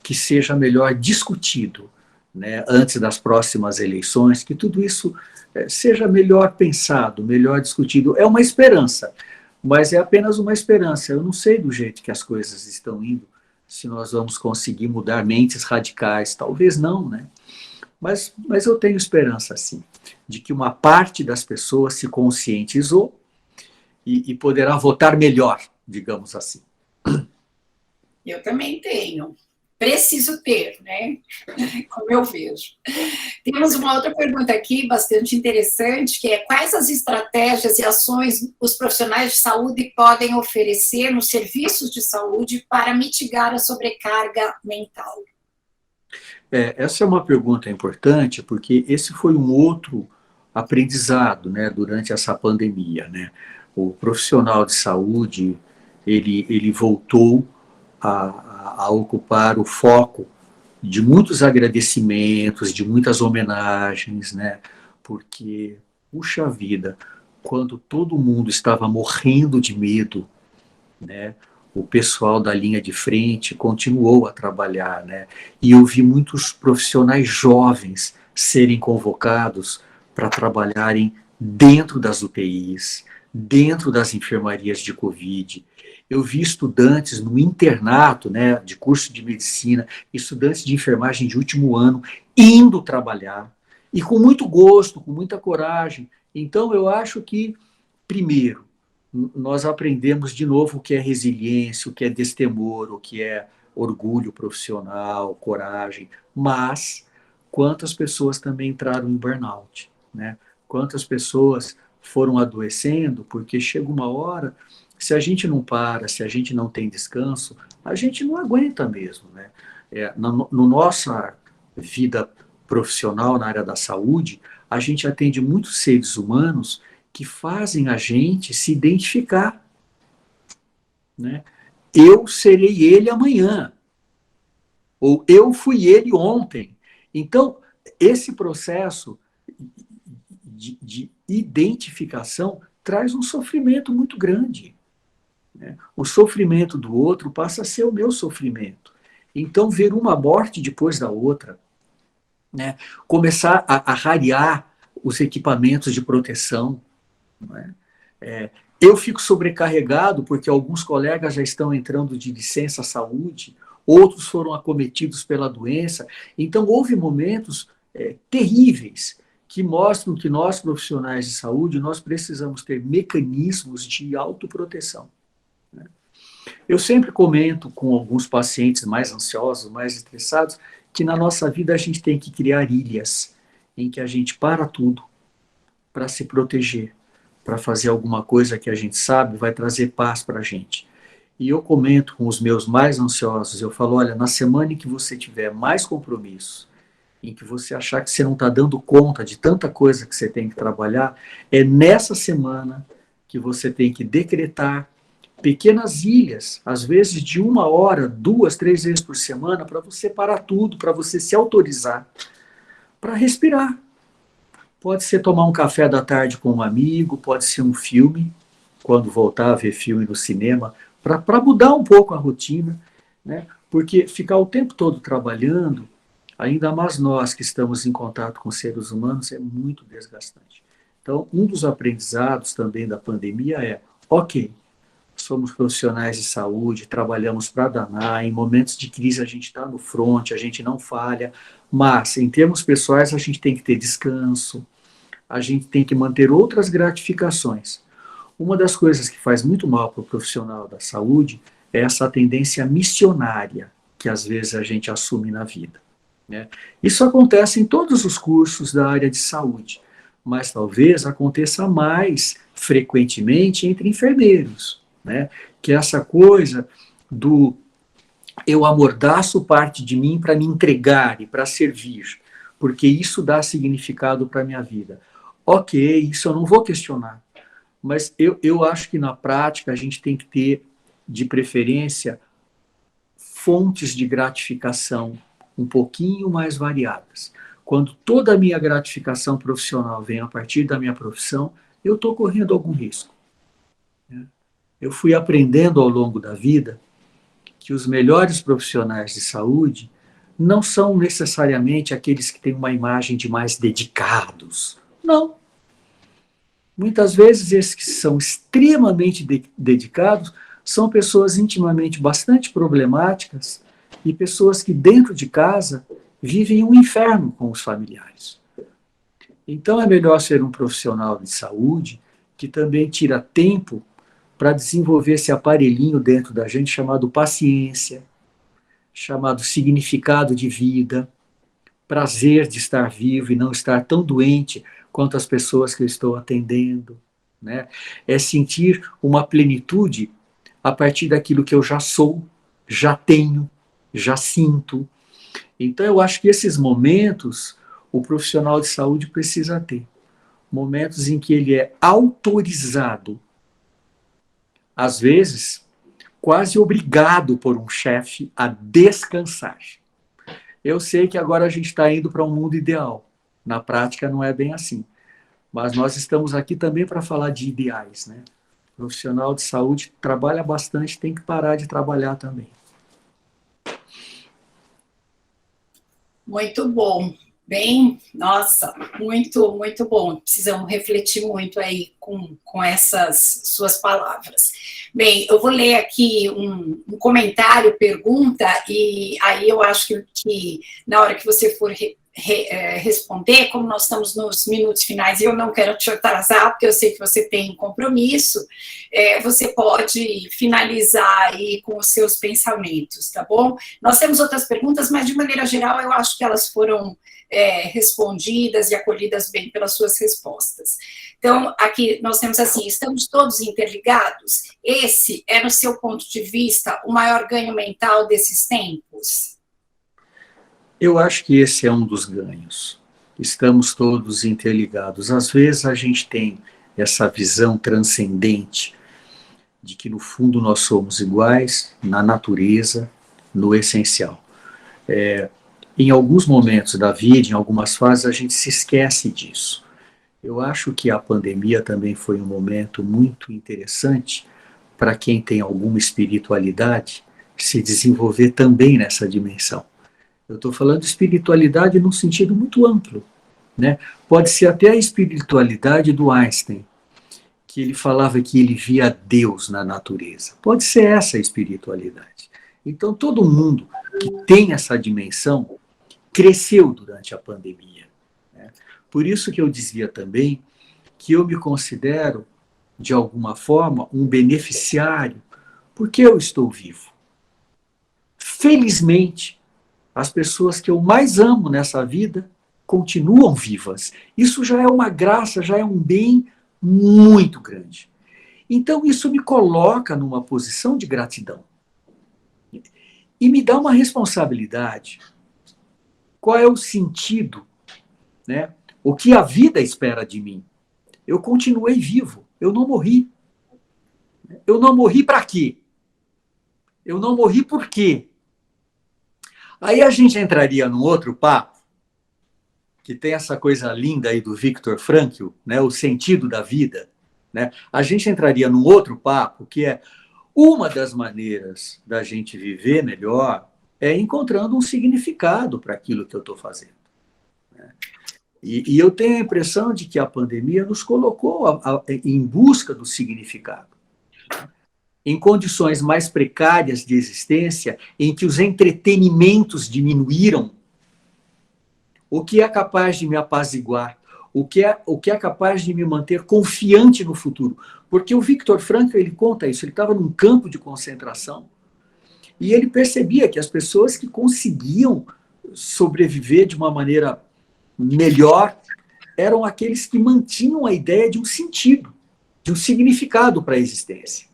que seja melhor discutido, né, antes das próximas eleições, que tudo isso seja melhor pensado, melhor discutido. É uma esperança, mas é apenas uma esperança. Eu não sei do jeito que as coisas estão indo, se nós vamos conseguir mudar mentes radicais. Talvez não, né? Mas eu tenho esperança, sim, de que uma parte das pessoas se conscientizou e poderá votar melhor, digamos assim. Eu também tenho. Preciso ter, né? Como eu vejo. Temos uma outra pergunta aqui, bastante interessante, que é: quais as estratégias e ações os profissionais de saúde podem oferecer nos serviços de saúde para mitigar a sobrecarga mental? Essa é uma pergunta importante, porque esse foi um outro aprendizado, né, durante essa pandemia, né? O profissional de saúde, ele voltou a ocupar o foco de muitos agradecimentos, de muitas homenagens, né? Porque, puxa vida, quando todo mundo estava morrendo de medo, né? O pessoal da linha de frente continuou a trabalhar, né? E eu vi muitos profissionais jovens serem convocados para trabalharem dentro das UTIs, dentro das enfermarias de Covid. Eu vi estudantes no internato, né, de curso de medicina, estudantes de enfermagem de último ano, indo trabalhar, e com muito gosto, com muita coragem. Então, eu acho que, primeiro, nós aprendemos de novo o que é resiliência, o que é destemor, o que é orgulho profissional, coragem, mas quantas pessoas também entraram em burnout, né? Quantas pessoas foram adoecendo, porque chega uma hora, se a gente não para, se a gente não tem descanso, a gente não aguenta mesmo, né? No nossa vida profissional na área da saúde, a gente atende muitos seres humanos que fazem a gente se identificar, né? Eu serei ele amanhã, ou eu fui ele ontem. Então, esse processo de identificação traz um sofrimento muito grande, né? O sofrimento do outro passa a ser o meu sofrimento. Então, ver uma morte depois da outra, né? Começar a rarear os equipamentos de proteção, não é? Eu fico sobrecarregado porque alguns colegas já estão entrando de licença saúde, outros foram acometidos pela doença. Então, houve momentos terríveis que mostram que nós, profissionais de saúde, nós precisamos ter mecanismos de autoproteção, né? Eu sempre comento com alguns pacientes mais ansiosos, mais estressados, que na nossa vida a gente tem que criar ilhas em que a gente para tudo para se proteger, para fazer alguma coisa que a gente sabe vai trazer paz para a gente. E eu comento com os meus mais ansiosos, eu falo, olha, na semana em que você tiver mais compromisso, em que você achar que você não está dando conta de tanta coisa que você tem que trabalhar, é nessa semana que você tem que decretar pequenas ilhas, às vezes de 1 hora, 2, 3 vezes por semana, para você parar tudo, para você se autorizar, para respirar. Pode ser tomar um café da tarde com um amigo, pode ser um filme, quando voltar a ver filme no cinema, para mudar um pouco a rotina, né? Porque ficar o tempo todo trabalhando, ainda mais nós que estamos em contato com seres humanos, é muito desgastante. Então, um dos aprendizados também da pandemia é, ok, somos profissionais de saúde, trabalhamos para danar, em momentos de crise a gente está no front, a gente não falha, mas em termos pessoais a gente tem que ter descanso, a gente tem que manter outras gratificações. Uma das coisas que faz muito mal para o profissional da saúde é essa tendência missionária que às vezes a gente assume na vida, né? Isso acontece em todos os cursos da área de saúde, mas talvez aconteça mais frequentemente entre enfermeiros, né? Que é essa coisa do eu amordaço parte de mim para me entregar e para servir, porque isso dá significado para a minha vida. Ok, isso eu não vou questionar, mas eu acho que na prática a gente tem que ter, de preferência, fontes de gratificação um pouquinho mais variadas. Quando toda a minha gratificação profissional vem a partir da minha profissão, eu estou correndo algum risco, né? Eu fui aprendendo ao longo da vida que os melhores profissionais de saúde não são necessariamente aqueles que têm uma imagem de mais dedicados. Não. Muitas vezes esses que são extremamente dedicados são pessoas intimamente bastante problemáticas e pessoas que dentro de casa vivem um inferno com os familiares. Então é melhor ser um profissional de saúde que também tira tempo para desenvolver esse aparelhinho dentro da gente chamado paciência, chamado significado de vida, prazer de estar vivo e não estar tão doente quanto as pessoas que eu estou atendendo, né? É sentir uma plenitude a partir daquilo que eu já sou, já tenho, já sinto. Então eu acho que esses momentos o profissional de saúde precisa ter. Momentos em que ele é autorizado, às vezes quase obrigado por um chefe a descansar. Eu sei que agora a gente está indo para um mundo ideal. Na prática não é bem assim. Mas nós estamos aqui também para falar de ideais, né? O profissional de saúde trabalha bastante, tem que parar de trabalhar também. Muito bom. Bem, nossa, muito, muito bom. Precisamos refletir muito aí com essas suas palavras. Bem, eu vou ler aqui um comentário, pergunta, e aí eu acho que na hora que você for responder, como nós estamos nos minutos finais e eu não quero te atrasar, porque eu sei que você tem compromisso, você pode finalizar aí com os seus pensamentos, tá bom? Nós temos outras perguntas, mas de maneira geral eu acho que elas foram respondidas e acolhidas bem pelas suas respostas. Então, aqui nós temos assim, estamos todos interligados? Esse é, no seu ponto de vista, o maior ganho mental desses tempos? Eu acho que esse é um dos ganhos. Estamos todos interligados. Às vezes a gente tem essa visão transcendente de que, no fundo, nós somos iguais na natureza, no essencial. Em alguns momentos da vida, em algumas fases, a gente se esquece disso. Eu acho que a pandemia também foi um momento muito interessante para quem tem alguma espiritualidade se desenvolver também nessa dimensão. Eu estou falando de espiritualidade num sentido muito amplo, né? Pode ser até a espiritualidade do Einstein, que ele falava que ele via Deus na natureza. Pode ser essa a espiritualidade. Então, todo mundo que tem essa dimensão cresceu durante a pandemia, né? Por isso que eu dizia também que eu me considero, de alguma forma, um beneficiário, porque eu estou vivo. Felizmente, as pessoas que eu mais amo nessa vida continuam vivas. Isso já é uma graça, já é um bem muito grande. Então, isso me coloca numa posição de gratidão. E me dá uma responsabilidade. Qual é o sentido, né? O que a vida espera de mim? Eu continuei vivo, eu não morri. Eu não morri para quê? Eu não morri por quê? Aí a gente entraria num outro papo, que tem essa coisa linda aí do Viktor Frankl, né? O sentido da vida, né? A gente entraria num outro papo, que é uma das maneiras da gente viver melhor é encontrando um significado para aquilo que eu estou fazendo. E eu tenho a impressão de que a pandemia nos colocou em busca do significado. Em condições mais precárias de existência, em que os entretenimentos diminuíram, o que é capaz de me apaziguar? O que é capaz de me manter confiante no futuro? Porque o Viktor Frankl, ele conta isso, ele estava num campo de concentração e ele percebia que as pessoas que conseguiam sobreviver de uma maneira melhor eram aqueles que mantinham a ideia de um sentido, de um significado para a existência.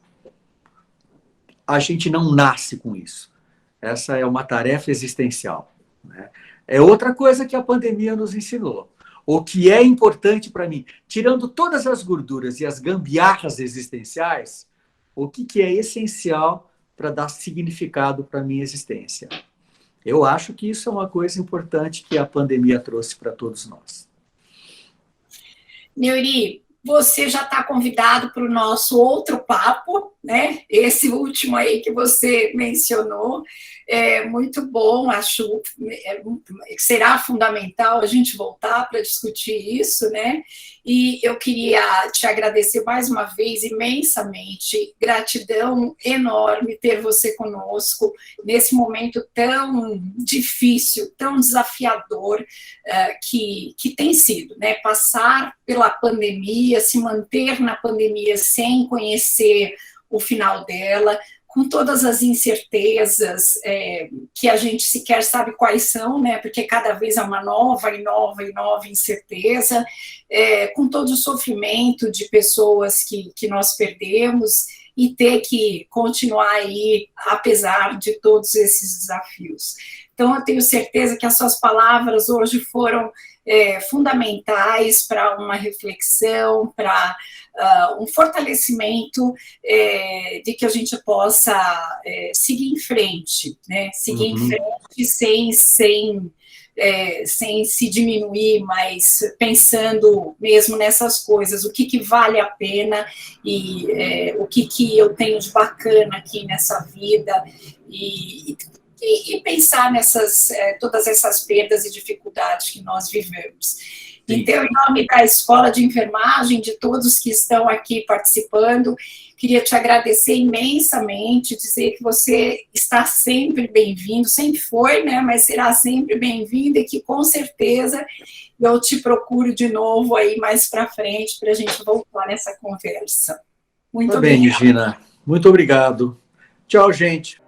A gente não nasce com isso. Essa é uma tarefa existencial, né? É outra coisa que a pandemia nos ensinou. O que é importante para mim, tirando todas as gorduras e as gambiarras existenciais, o que é essencial para dar significado para a minha existência? Eu acho que isso é uma coisa importante que a pandemia trouxe para todos nós. Neuri, você já está convidado para o nosso outro papo, né? Esse último aí que você mencionou é muito bom, acho que será fundamental a gente voltar para discutir isso, né? E eu queria te agradecer mais uma vez imensamente, gratidão enorme ter você conosco nesse momento tão difícil, tão desafiador que tem sido, né? Passar pela pandemia, se manter na pandemia sem conhecer o final dela, com todas as incertezas que a gente sequer sabe quais são, né? Porque cada vez é uma nova e nova incerteza, com todo o sofrimento de pessoas que nós perdemos e ter que continuar aí, apesar de todos esses desafios. Então, eu tenho certeza que as suas palavras hoje foram fundamentais para uma reflexão, para um fortalecimento de que a gente possa seguir em frente, né? Seguir em frente sem se diminuir, mas pensando mesmo nessas coisas, o que vale a pena e o que eu tenho de bacana aqui nessa vida e pensar nessas todas essas perdas e dificuldades que nós vivemos. Sim. Então, em nome da Escola de Enfermagem, de todos que estão aqui participando, queria te agradecer imensamente, dizer que você está sempre bem-vindo, sempre foi, né, mas será sempre bem-vindo e que, com certeza, eu te procuro de novo aí mais para frente para a gente voltar nessa conversa. Muito bem, Regina. Muito obrigado. Tchau, gente.